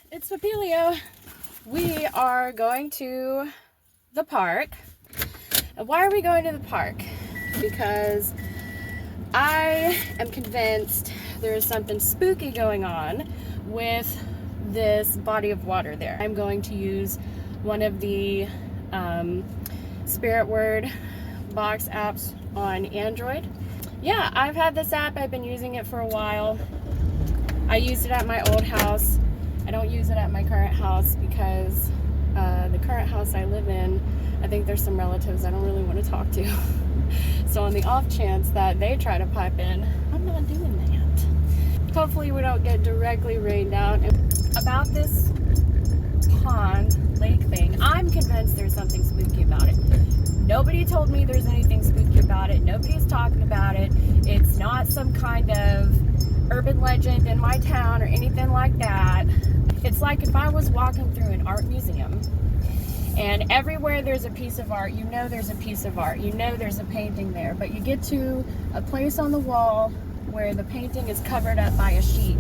It's Papilio. We are going to the park. And why are we going to the park? Because I am convinced there is something spooky going on with this body of water there. I'm going to use one of the spirit word box apps on Android. Yeah, I've had this app. I've been using it for a while. I used it at my old house. I don't use it at my current house because the current house I live in, I think there's some relatives I don't really want to talk to. So on the off chance that they try to pipe in, I'm not doing that. Hopefully we don't get directly rained out. About this pond, lake thing, I'm convinced there's something spooky about it. Nobody told me there's anything spooky about it. Nobody's talking about it. It's not some kind of urban legend in my town or anything like that. It's like if I was walking through an art museum and everywhere there's a piece of art, you know there's a piece of art, you know there's a painting there, but you get to a place on the wall where the painting is covered up by a sheet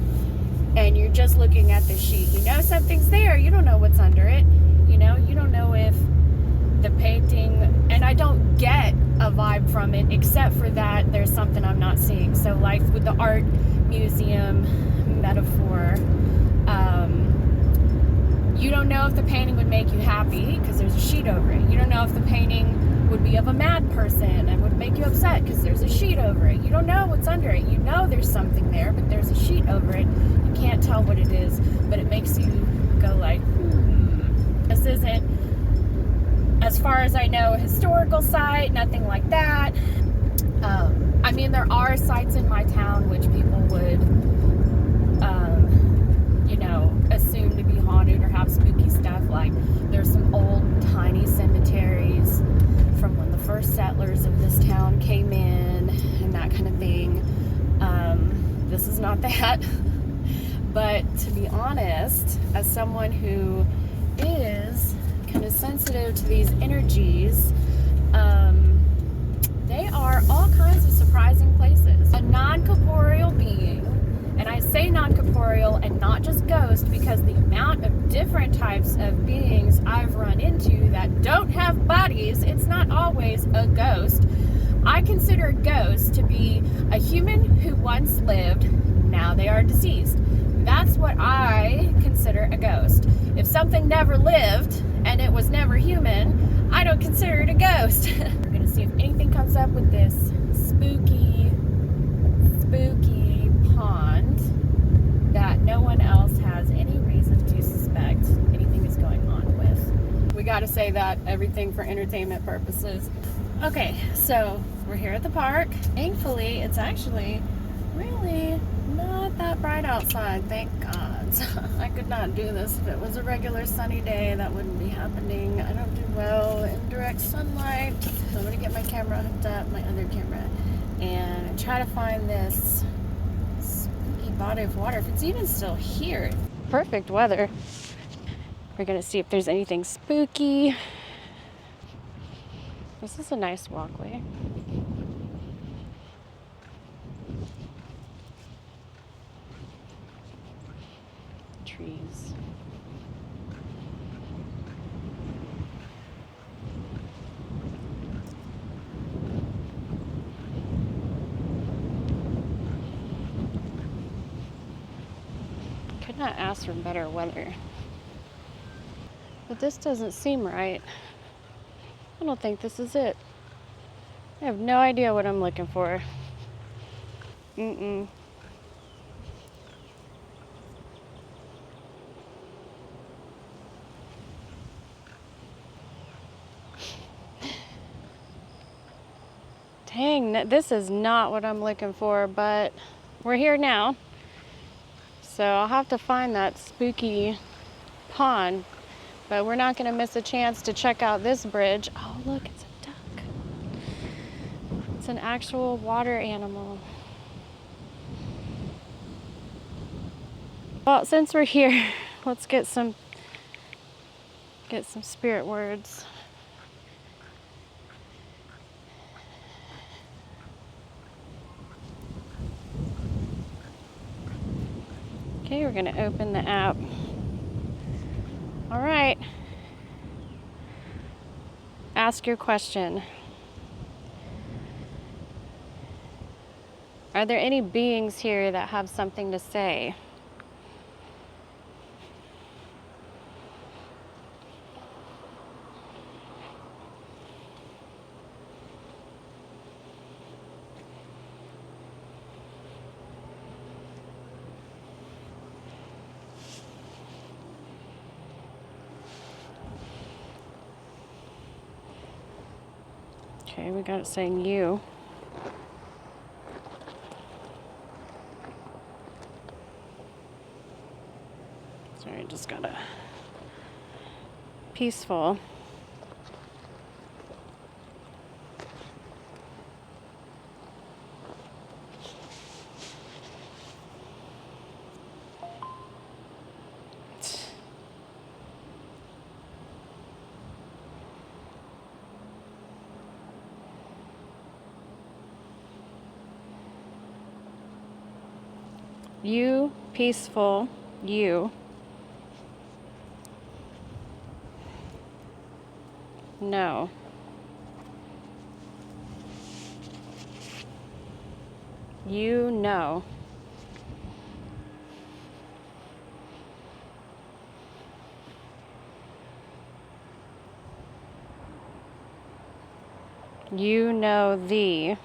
and you're just looking at the sheet. You know something's there, you don't know what's under it. You don't know if the painting, and I don't get a vibe from it except for that there's something I'm not seeing. So like with the art museum metaphor, you don't know if the painting would make you happy because there's a sheet over it. You don't know if the painting would be of a mad person and would make you upset because there's a sheet over it. You don't know what's under it. You know there's something there, but there's a sheet over it. You can't tell what it is, but it makes you go like, this isn't, as far as I know, a historical site, nothing like that. I mean, there are sites in my town which people would, assume to be haunted or have spooky stuff. Like there's some old tiny cemeteries from when the first settlers of this town came in and that kind of thing. This is not that. But to be honest, as someone who is kind of sensitive to these energies, they are all kinds of surprising places. A non-corporeal being, and I say non-corporeal and not just ghost because the amount of different types of beings I've run into that don't have bodies, it's not always a ghost. I consider a ghost to be a human who once lived, now they are deceased. That's what I consider a ghost. If something never lived and it was never human, I don't consider it a ghost. We're gonna see if anything comes up with this spooky pond that no one else has any reason to suspect anything is going on with. We gotta say that everything for entertainment purposes. Okay, so we're here at the park. Thankfully, it's actually really not that bright outside, thank God. I could not do this if it was a regular sunny day. That wouldn't be happening. I don't do well in direct sunlight. So I'm gonna get my camera hooked up, my other camera, and try to find this spooky body of water, if it's even still here. Perfect weather. We're gonna see if there's anything spooky. This is a nice walkway. Trees. Could not ask for better weather. But this doesn't seem right. I don't think this is it. I have no idea what I'm looking for. Dang, this is not what I'm looking for, but we're here now. So I'll have to find that spooky pond, but we're not gonna miss a chance to check out this bridge. Oh, look, it's a duck. It's an actual water animal. Well, since we're here, let's get some spirit words. Okay, we're gonna open the app. All right. Ask your question. Are there any beings here that have something to say? Okay, we got it saying you. Sorry, just gotta peaceful. You, peaceful, you. No. You know. You know the.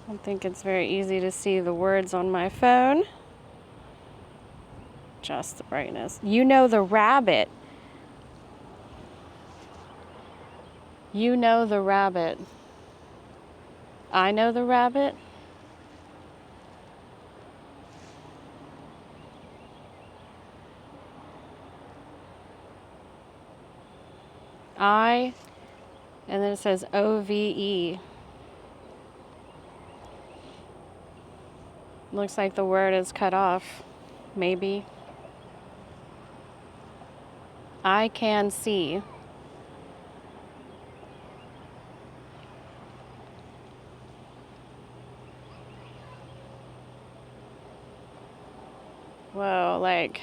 I don't think it's very easy to see the words on my phone. Just the brightness. You know the rabbit. You know the rabbit. I know the rabbit. I, and then it says OVE. Looks like the word is cut off. Maybe. I can see. Whoa, like,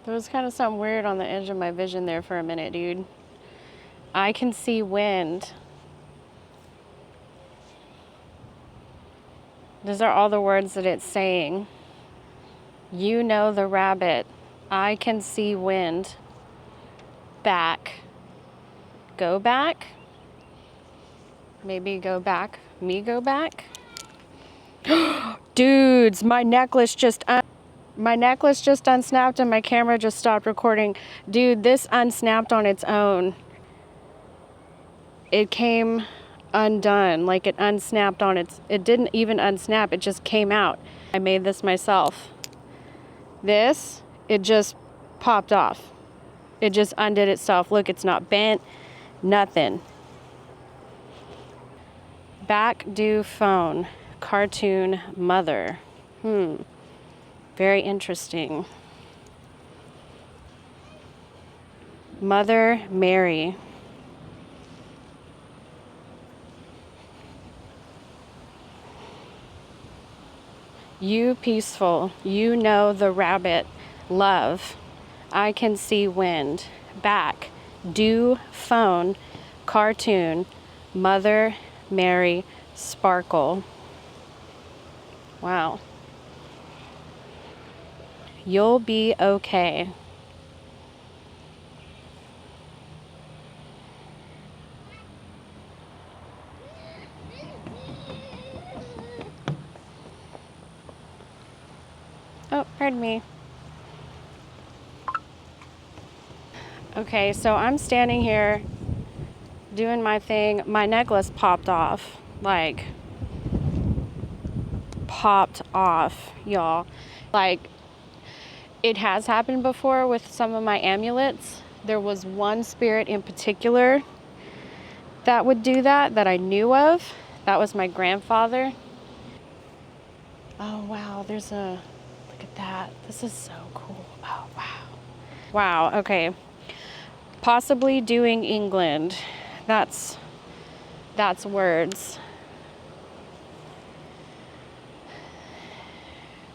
there was kind of something weird on the edge of my vision there for a minute, dude. I can see wind. These are all the words that it's saying. You know the rabbit. I can see wind. Back. Go back. Maybe go back. Me go back. Dudes, my necklace just unsnapped and my camera just stopped recording. Dude, this unsnapped on its own. It came undone, like it unsnapped on its, it didn't even unsnap, it just came out. I made this myself. This, it just popped off. It just undid itself. Look, it's not bent, nothing. Back due phone, cartoon mother. Very interesting. Mother Mary. You peaceful, you know the rabbit. Love, I can see wind. Back, due phone, cartoon, Mother Mary, sparkle. Wow. You'll be okay. Oh, pardon me. Okay, so I'm standing here doing my thing. My necklace popped off. Like, popped off, y'all. Like, it has happened before with some of my amulets. There was one spirit in particular that would do that I knew of. That was my grandfather. Oh, wow, look at that. This is so cool. Oh, wow. Wow, okay. Possibly doing England. That's words.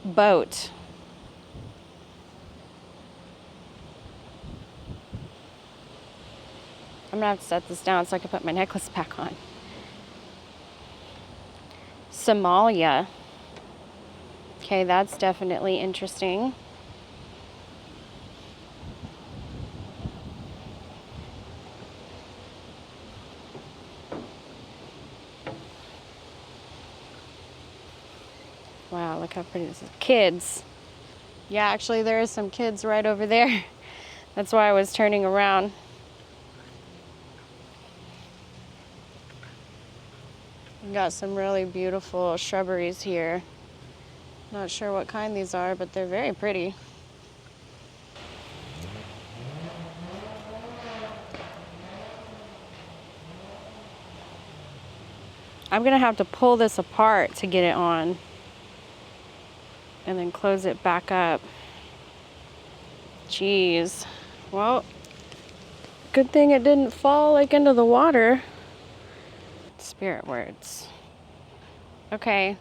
boat. I'm gonna have to set this down so I can put my necklace back on. Somalia. Okay, that's definitely interesting. Wow, look how pretty this is. Kids. Yeah, actually there is some kids right over there. That's why I was turning around. We've got some really beautiful shrubberies here. Not sure what kind these are, but they're very pretty. I'm gonna have to pull this apart to get it on and then close it back up. Jeez. Well, good thing it didn't fall like into the water. Spirit words. Okay.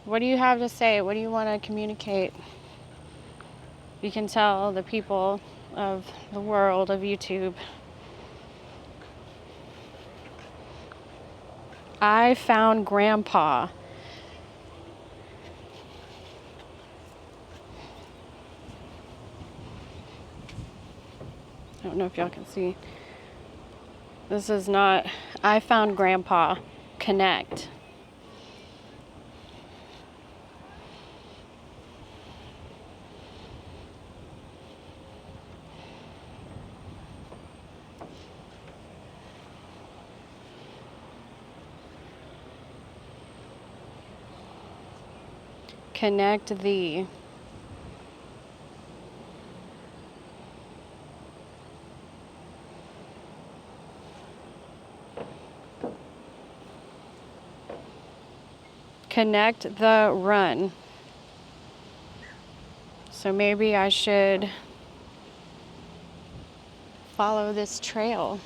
What do you have to say? What do you want to communicate? You can tell the people of the world of YouTube. I found Grandpa. I don't know if y'all can see. This is not, I found Grandpa. Connect. Connect thee. Connect the run. So maybe I should follow this trail.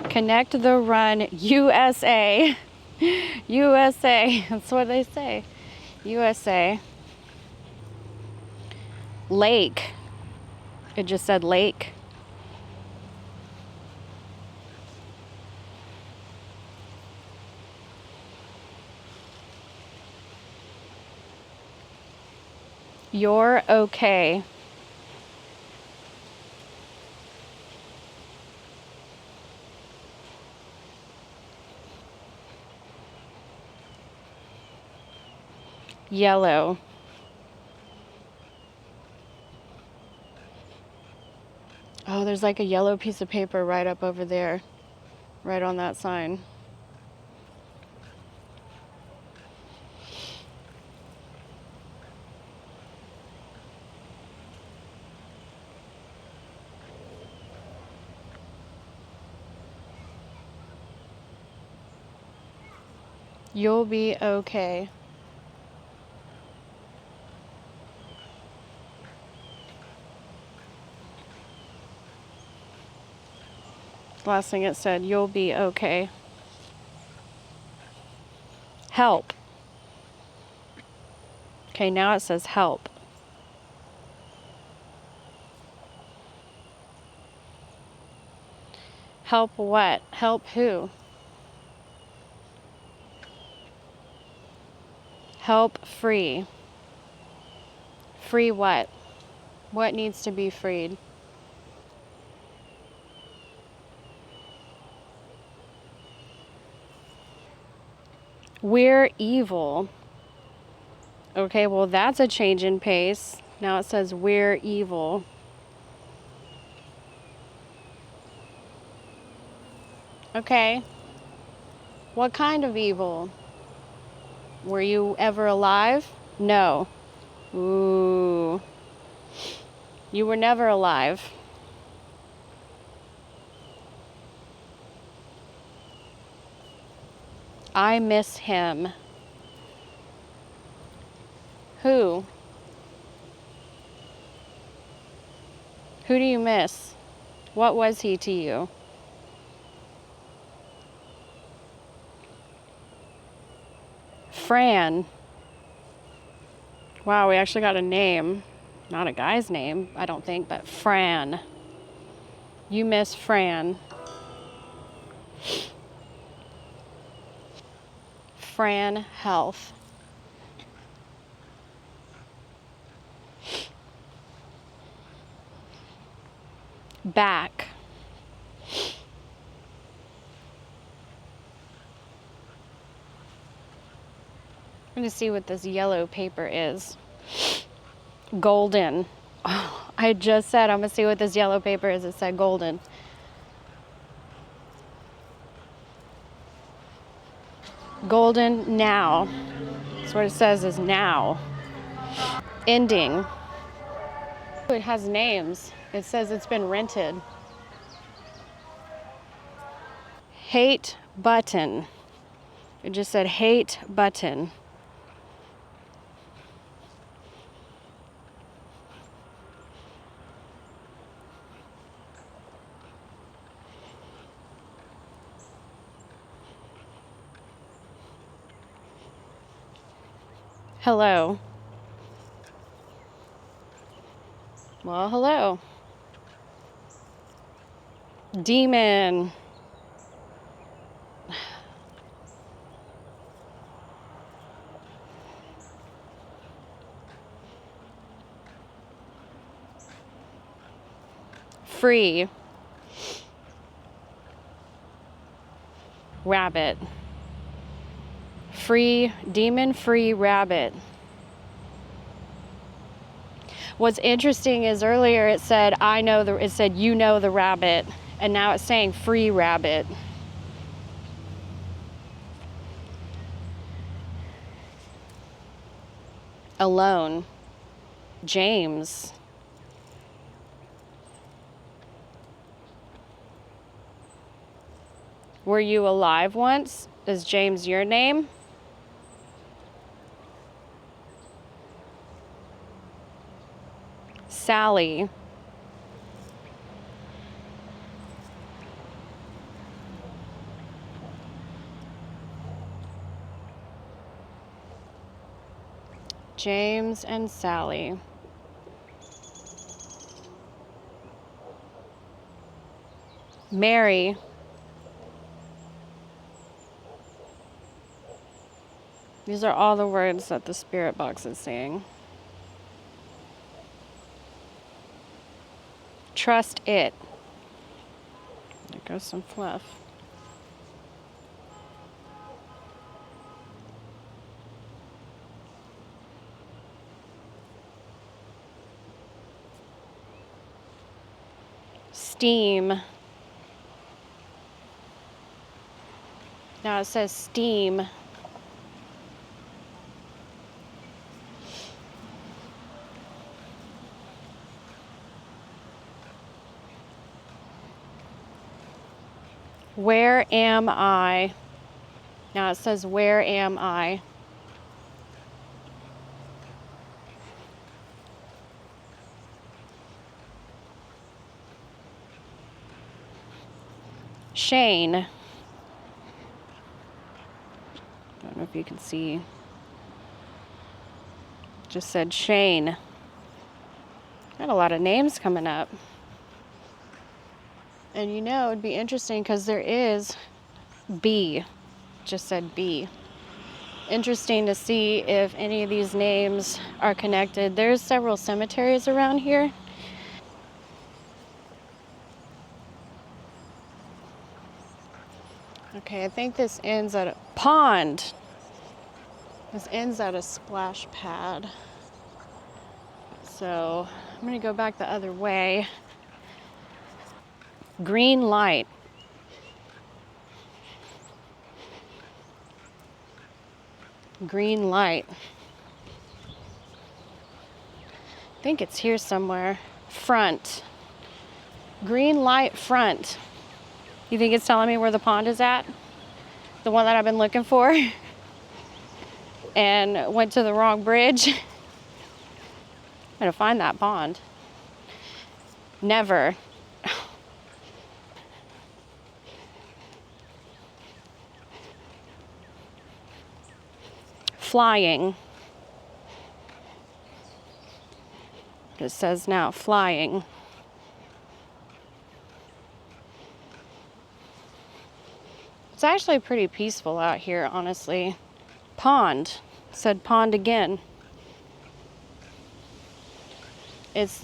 Connect the run, USA. USA, that's what they say. USA. Lake. It just said lake. You're okay. Yellow. Oh, there's like a yellow piece of paper right up over there, right on that sign. You'll be okay. Last thing it said, you'll be okay. Help. Okay, now it says help. Help what? Help who? Help free. Free what? What needs to be freed? We're evil. Okay, well that's a change in pace. Now it says we're evil. Okay. What kind of evil? Were you ever alive? No. Ooh. You were never alive. I miss him. Who? Who do you miss? What was he to you? Fran. Wow, we actually got a name. Not a guy's name, I don't think, but Fran. You miss Fran. Fran Health. Back. I'm gonna see what this yellow paper is. Golden. Oh, I just said I'm gonna see what this yellow paper is. It said golden. Golden now. That's what it says is now. Ending. It has names. It says it's been rented. Hate button. It just said hate button. Hello. Well, hello. Demon. Free. Rabbit. Free, demon free rabbit. What's interesting is earlier it said it said you know the rabbit, and now it's saying free rabbit. Alone. James. Were you alive once? Is James your name? Sally. James and Sally. Mary. These are all the words that the spirit box is saying. Trust it. There goes some fluff. Steam. Now it says steam. Where am I? Now it says, where am I? Shane. I don't know if you can see. Just said Shane. Got a lot of names coming up. And you know, it'd be interesting because there is B. Just said B. Interesting to see if any of these names are connected. There's several cemeteries around here. Okay, I think this ends at a pond. This ends at a splash pad. So I'm gonna go back the other way. Green light. Green light. I think it's here somewhere. Front. Green light front. You think it's telling me where the pond is at? The one that I've been looking for? And went to the wrong bridge? I'm gonna find that pond. Never. flying. It says now flying. It's actually pretty peaceful out here, honestly. Pond. It said pond again. It's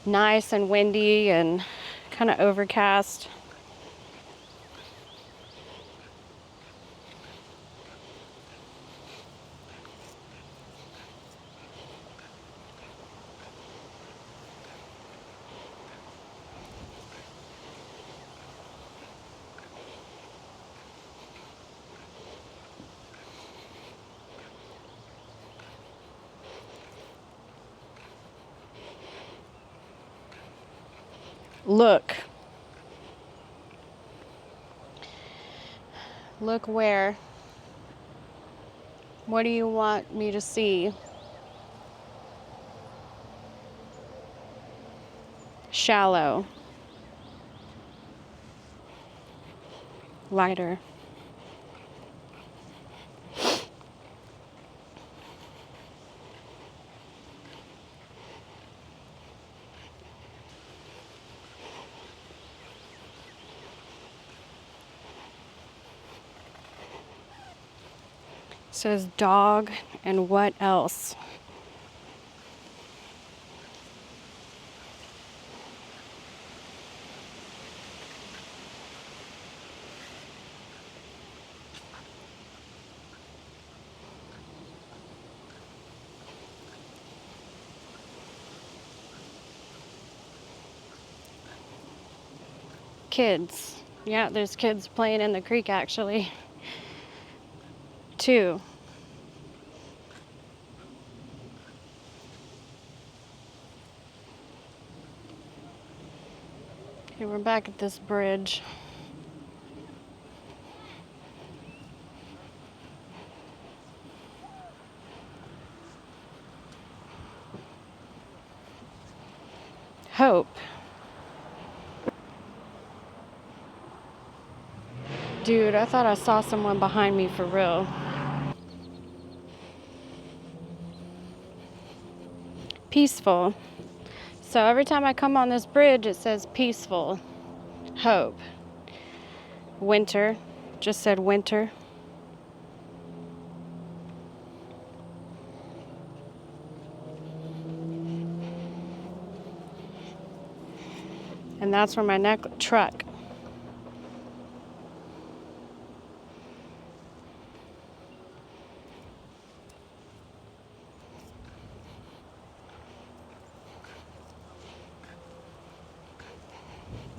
nice and windy and kind of overcast. Look. Look where? What do you want me to see? Shallow. Lighter. Says dog, and what else? Kids. Yeah, there's kids playing in the creek actually. 2. Okay, we're back at this bridge. Hope. Dude, I thought I saw someone behind me for real. Peaceful. So every time I come on this bridge, it says peaceful. Hope. Winter. Just said winter. And that's where my truck.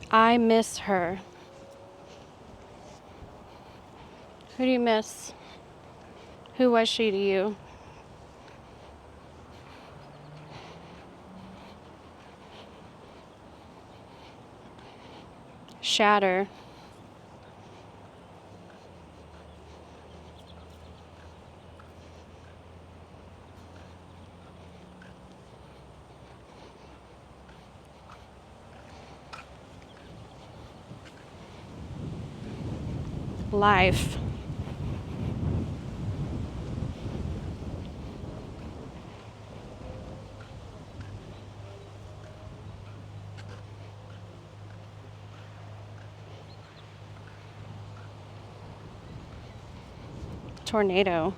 I miss her. Who do you miss? Who was she to you? Shatter. Life. Tornado.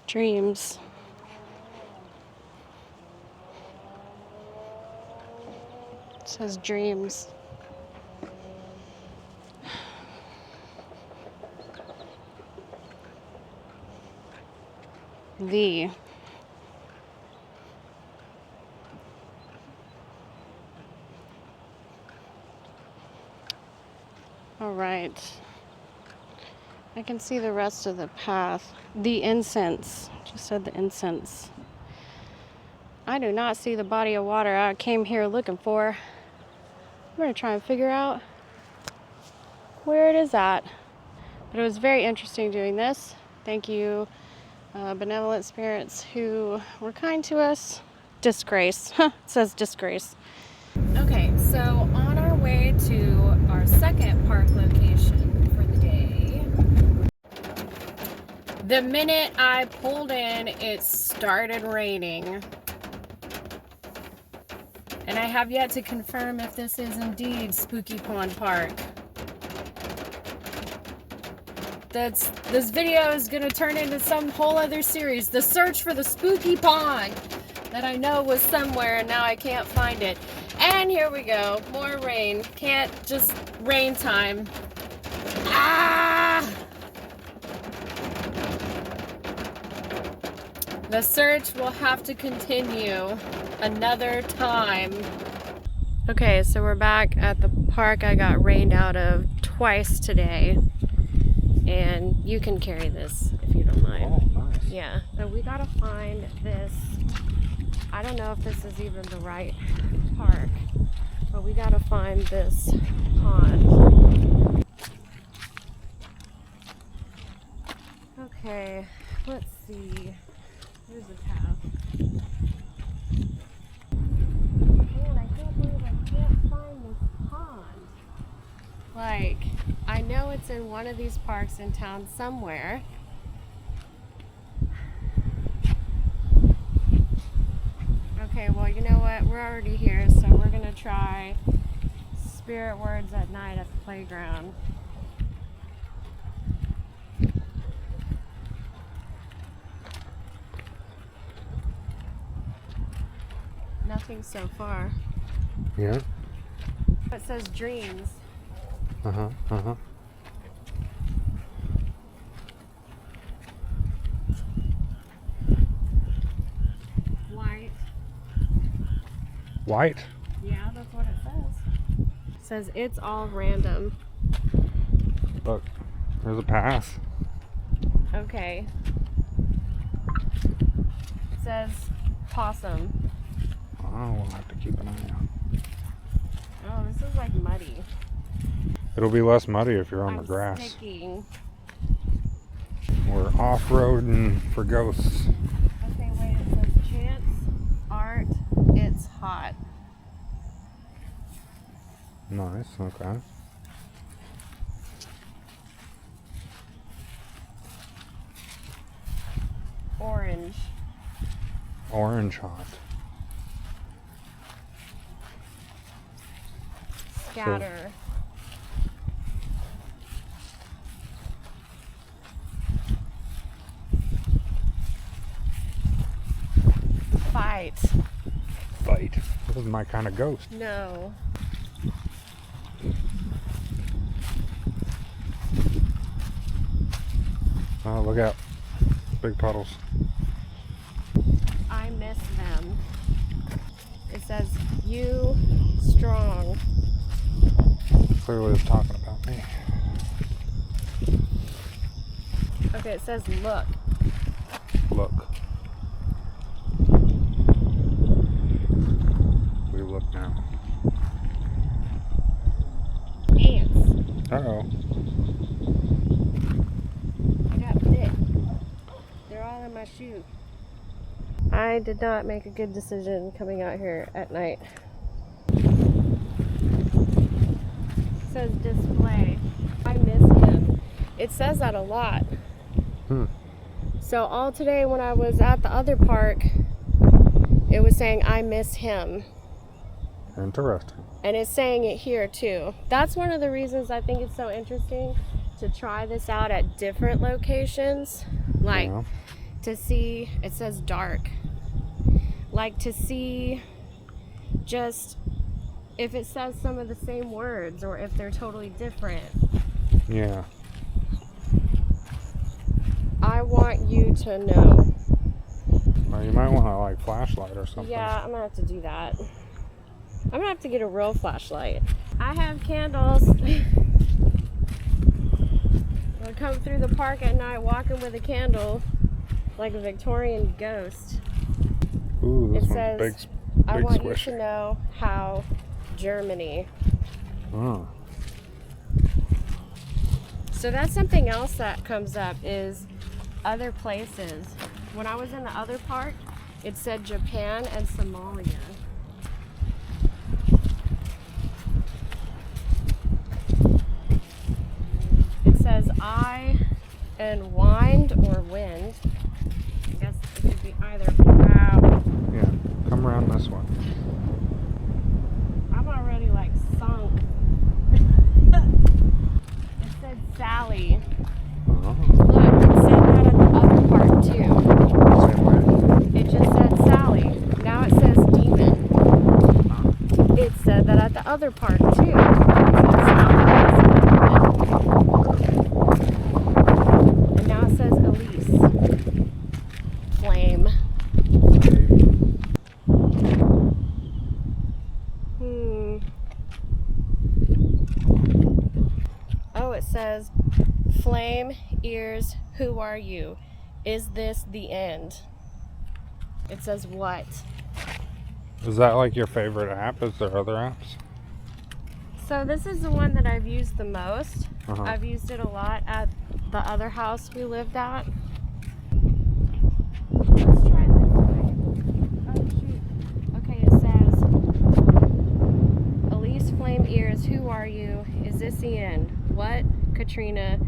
Dreams. It says dreams. The. All right. I can see the rest of the path. The incense. Just said the incense. I do not see the body of water I came here looking for. I'm going to try and figure out where it is at. But it was very interesting doing this. Thank you, benevolent spirits who were kind to us Disgrace. Huh, it says disgrace. Okay, so on our way to our second park location for the day. The minute I pulled in, it started raining. And I have yet to confirm if this is indeed Spooky Pond Park. This video is gonna turn into some whole other series. The search for the Spooky Pond that I know was somewhere and now I can't find it. And here we go, more rain. Can't just rain time. Ah! The search will have to continue another time. Okay, so we're back at the park I got rained out of twice today. And you can carry this if you don't mind. Oh, nice. Yeah, so we gotta find this. I don't know if this is even the right park, but we gotta find this pond. Okay, let's see. Here's the path. Man, I can't believe I can't find this pond. Like, I know it's in one of these parks in town somewhere. Okay, well, you know what? We're already here, so we're gonna try Spirit Words at Night at the playground. Nothing so far. Yeah? It says dreams. Uh-huh, uh-huh. White. White? Yeah, that's what it says. It says it's all random. Look, there's a path. Okay. It says possum. Oh, we'll have to keep an eye out. Oh, this is like muddy. It'll be less muddy if you're on the I'm grass. sticking. We're off-roading for ghosts. Okay, wait, it says chance, art, it's hot. Nice, okay. Orange. Orange hot. Scatter. Fight. Fight. This is my kind of ghost. No. Oh, look out. Big puddles. I miss them. It says you strong. Clearly it's talking about me. Okay, it says look. Look. We look now. Ants. Uh-oh. I got bit. They're all in my shoe. I did not make a good decision coming out here at night. It says display. I miss him. It says that a lot. So all today when I was at the other park, it was saying I miss him. Interesting. And it's saying it here too. That's one of the reasons I think it's so interesting to try this out at different locations. Like Yeah. to see, it says dark. Like to see just if it says some of the same words or if they're totally different. Yeah. I want you to know. Well, you might want to like flashlight or something. Yeah, I'm gonna have to do that. I'm gonna have to get a real flashlight. I have candles. I'll come through the park at night walking with a candle like a Victorian ghost. Ooh, this It one's says, big I want squish. you to know how Germany. Oh. So that's something else that comes up is other places. When I was in the other park, It said Japan and Somalia. It says I and wind or wind. I guess it could be either. Wow. Yeah, come around this one. I'm already like sunk. It said Sally. Oh. Look, it said that at the other part too. Same way. It just said Sally. Now it says demon. It said that at the other part too. It said Sally. And now it says Elise. Flame. Oh, it says flame, ears, who are you? Is this the end? It says what? Is that like your favorite app? Is there other apps? So this is the one that I've used the most. Uh-huh. I've used it a lot at the other house we lived at. Let's try this way. Oh shoot. Okay, it says Elise Flame Ears, who are you? Is this the end? What? Katrina,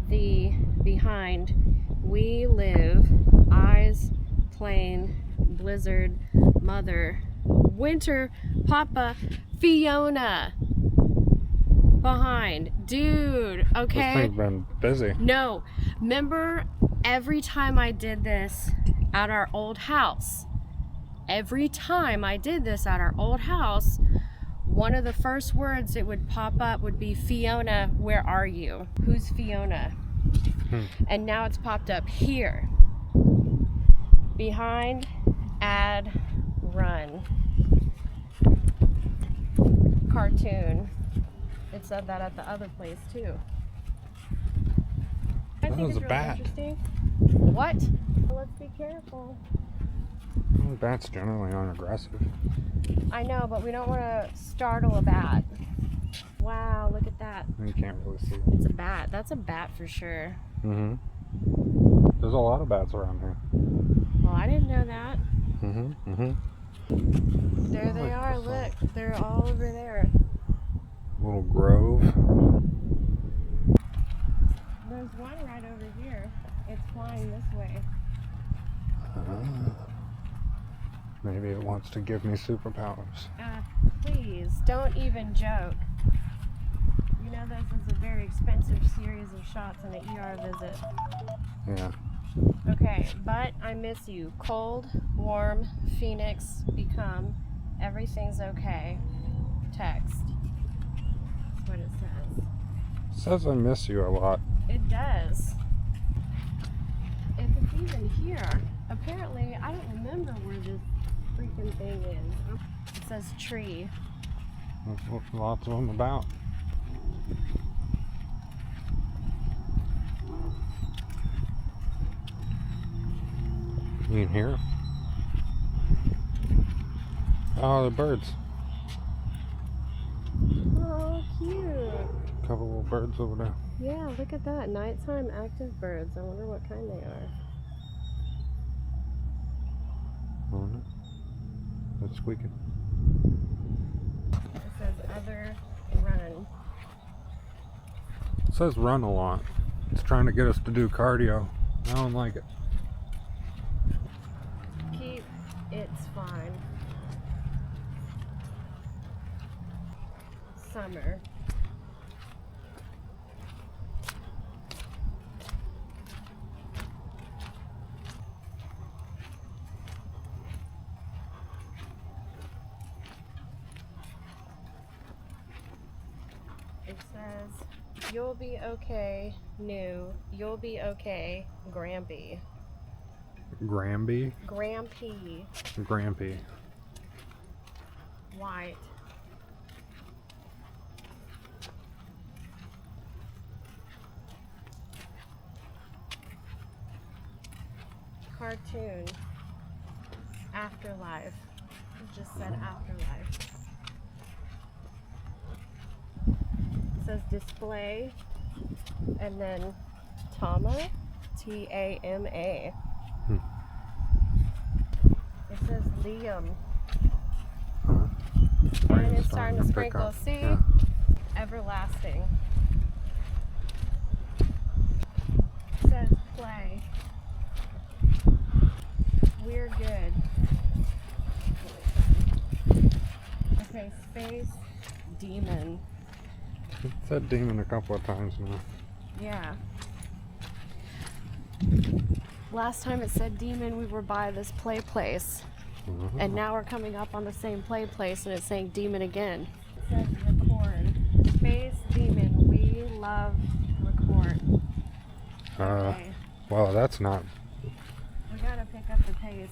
the behind. We live. Eyes, plane, blizzard, mother, winter, Papa, Fiona. Behind. Dude, okay? This thing's been busy. No. Remember every time I did this at our old house, one of the first words it would pop up would be Fiona, where are you? Who's Fiona? And now it's popped up here. Behind, add, run. Cartoon. It said that at the other place too. I That think was it's a really bat. interesting. What? Well, let's be careful. Well, bats generally aren't aggressive. I know, but we don't want to startle a bat. Wow, look at that. You can't really see it. It's a bat. That's a bat for sure. Mm-hmm. There's a lot of bats around here. Well, I didn't know that. Mm-hmm. Mm-hmm. There they are. Look, they're all over there. Little grove. There's one right over here. It's flying this way. Maybe it wants to give me superpowers. Please, don't even joke. You know this is a very expensive series of shots and an ER visit. Yeah. Okay, but I miss you. Cold, warm, Phoenix, become, everything's okay. Text. That's what it says. It says I miss you a lot. It does. If it's even here, apparently, I don't remember where this freaking thing is. It says tree. There's lots of them about. You can hear them. Oh, the birds. Oh, cute. A couple little birds over there. Yeah, look at that. Nighttime active birds. I wonder what kind they are. Oh, no. It's squeaking. It says other run. It says run a lot. It's trying to get us to do cardio. I don't like it. Keep, it's fine. Summer. It says, you'll be okay, new. You'll be okay, Grampy. Granby? Grampy. Grampy. White. Cartoon. Afterlife. It just said afterlife. It says display. And then Tama. Tama. It says Liam. Huh? And it's starting to pick sprinkle. up. See? Yeah. Everlasting. It says play. We're good. Okay, space demon. It said demon a couple of times now. Yeah. Last time it said demon, we were by this play place. And now we're coming up on the same play place and it's saying demon again. It says record. Space demon, we love record. Okay. Well, that's not. We gotta pick up the pace.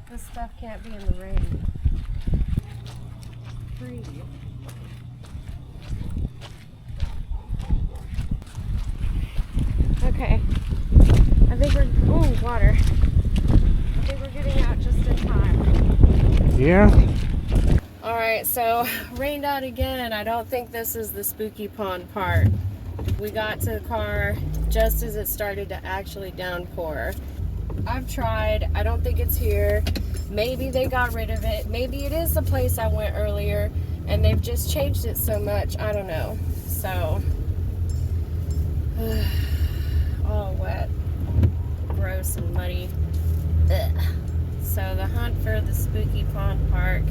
This stuff can't be in the rain. Breathe. Okay. I think we're. Ooh, water. I think we're getting out just in time. Yeah. Alright, so rained out again. I don't think this is the spooky pond part. We got to the car just as it started to actually downpour. I've tried. I don't think it's here. Maybe they got rid of it. Maybe it is the place I went earlier and they've just changed it so much. I don't know. So, all wet, gross and muddy. Ugh. So the hunt for the spooky pond park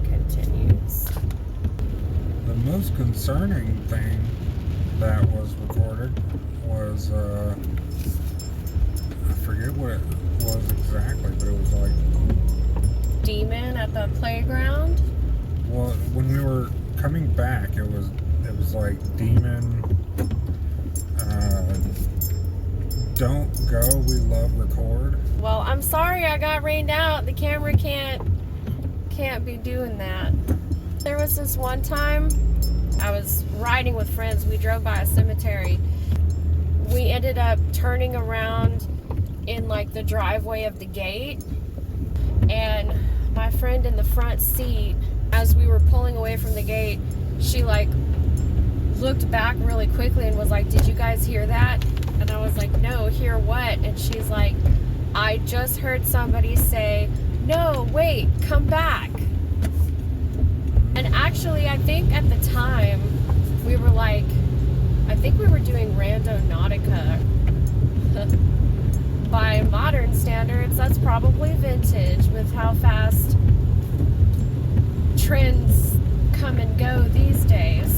continues. The most concerning thing that was recorded was, I forget what it was exactly, but it was like... Demon at the playground? Well, when we were coming back, it was like demon, don't go, we love record. Well, I'm sorry I got rained out. The camera can't be doing that. There was this one time I was riding with friends. We drove by a cemetery. We ended up turning around in like the driveway of the gate, and my friend in the front seat, as we were pulling away from the gate, she like looked back really quickly and was like, "Did you guys hear that?" And I was like, "No, hear what?" And she's like, "I just heard somebody say, 'No, wait, come back.'" And actually, I think at the time we were like, I think we were doing Rando Nautica. By modern standards, that's probably vintage with how fast trends come and go these days.